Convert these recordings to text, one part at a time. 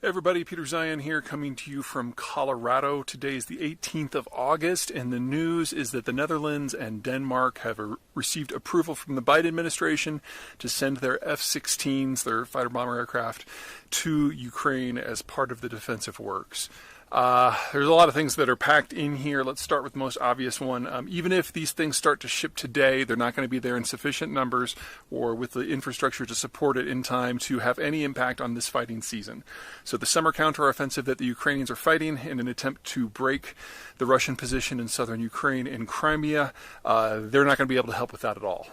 Hey everybody, Peter Zeihan here, coming to you from Colorado. Today is the 18th of August, and the news is that the Netherlands and Denmark have received approval from the Biden administration to send their F-16s, their fighter bomber aircraft, to Ukraine as part of the defensive works. There's a lot of things that are packed in here. Let's start with the most obvious one. Even if these things start to ship today, they're not going to be there in sufficient numbers or with the infrastructure to support it in time to have any impact on this fighting season. So the summer counteroffensive that the Ukrainians are fighting in an attempt to break the Russian position in southern Ukraine and Crimea, they're not going to be able to help with that at all.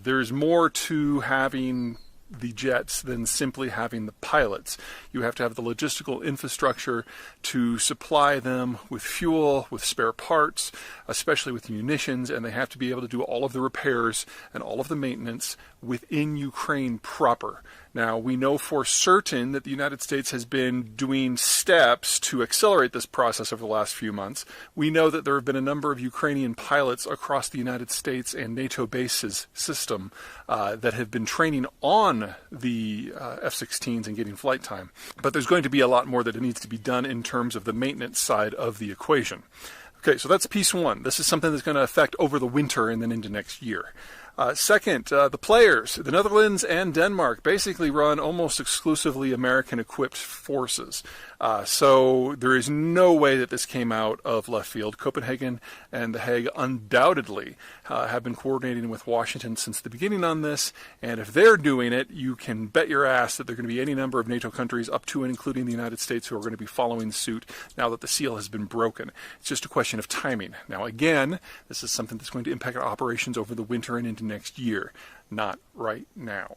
There's more to having the jets than simply having the pilots. You have to have the logistical infrastructure to supply them with fuel, with spare parts, especially with munitions, and they have to be able to do all of the repairs and all of the maintenance within Ukraine proper. Now, we know for certain that the United States has been doing steps to accelerate this process over the last few months. We know that there have been a number of Ukrainian pilots across the United States and NATO bases system that have been training on the F-16s and getting flight time. But there's going to be a lot more that needs to be done in terms of the maintenance side of the equation. Okay, so that's piece one. This is something that's going to affect over the winter and then into next year. Second, the players, the Netherlands and Denmark, basically run almost exclusively American-equipped forces. So there is no way that this came out of left field. Copenhagen and The Hague undoubtedly have been coordinating with Washington since the beginning on this, and if they're doing it, you can bet your ass that there are going to be any number of NATO countries, up to and including the United States, who are going to be following suit now that the seal has been broken. It's just a question of timing. Now, again, this is something that's going to impact our operations over the winter and into next year, not right now.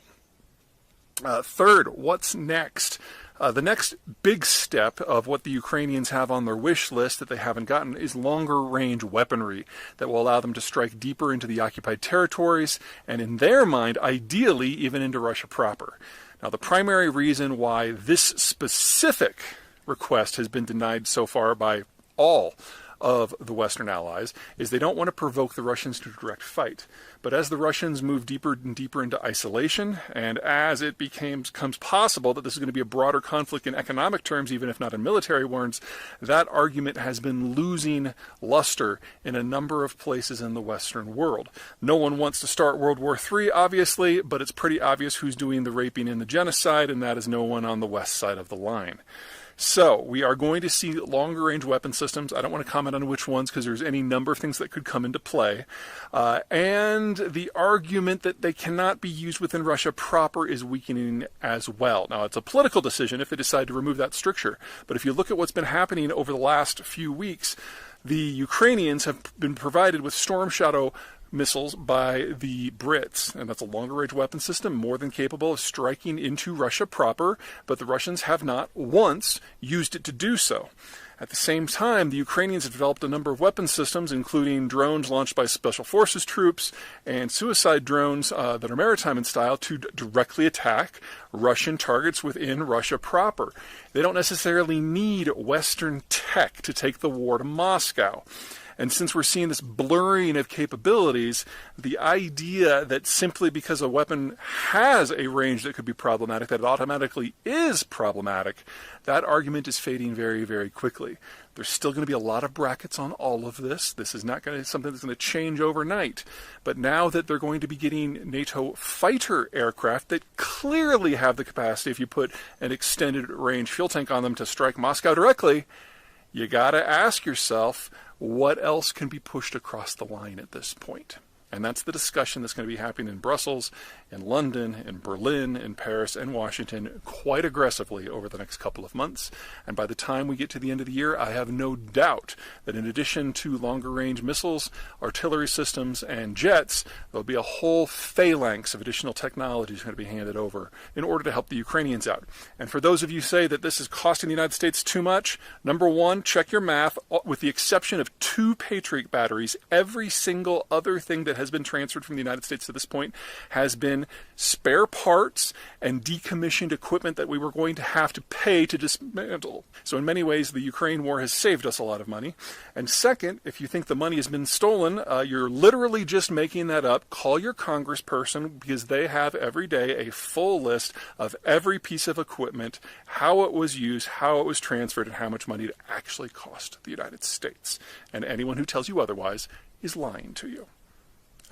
Third, what's next? The next big step of what the Ukrainians have on their wish list that they haven't gotten is longer range weaponry that will allow them to strike deeper into the occupied territories and, in their mind, ideally even into Russia proper. Now, the primary reason why this specific request has been denied so far by all of the Western allies is they don't want to provoke the Russians to a direct fight. But as the Russians move deeper and deeper into isolation, and as it becomes possible that this is going to be a broader conflict in economic terms, even if not in military ones, that argument has been losing luster in a number of places in the Western world. No one wants to start World War III, obviously, but it's pretty obvious who's doing the raping and the genocide, and that is no one on the west side of the line. So, we are going to see longer-range weapon systems. I don't want to comment on which ones because there's any number of things that could come into play. And the argument that they cannot be used within Russia proper is weakening as well. Now, it's a political decision if they decide to remove that stricture. But if you look at what's been happening over the last few weeks, the Ukrainians have been provided with Storm Shadow missiles by the Brits, and that's a longer-range weapon system more than capable of striking into Russia proper, but the Russians have not once used it to do so. At the same time, the Ukrainians have developed a number of weapon systems, including drones launched by Special Forces troops and suicide drones that are maritime in style to directly attack Russian targets within Russia proper. They don't necessarily need Western tech to take the war to Moscow. And since we're seeing this blurring of capabilities, the idea that simply because a weapon has a range that could be problematic, that it automatically is problematic, that argument is fading very, very quickly. There's still going to be a lot of brackets on all of this. This is not going to be something that's going to change overnight. But now that they're going to be getting NATO fighter aircraft that clearly have the capacity, if you put an extended range fuel tank on them, to strike Moscow directly, you got to ask yourself, what else can be pushed across the line at this point? And that's the discussion that's going to be happening in Brussels, in London, in Berlin, in Paris, and Washington quite aggressively over the next couple of months. And by the time we get to the end of the year, I have no doubt that in addition to longer-range missiles, artillery systems, and jets, there'll be a whole phalanx of additional technologies going to be handed over in order to help the Ukrainians out. And for those of you who say that this is costing the United States too much, number one, check your math. With the exception of 2 Patriot batteries, every single other thing that has has been transferred from the United States to this point has been spare parts and decommissioned equipment that we were going to have to pay to dismantle. So in many ways, the Ukraine war has saved us a lot of money. And second, if you think the money has been stolen, you're literally just making that up. Call your congressperson, because they have every day a full list of every piece of equipment, how it was used, how it was transferred, and how much money it actually cost the United States. And anyone who tells you otherwise is lying to you.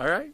All right?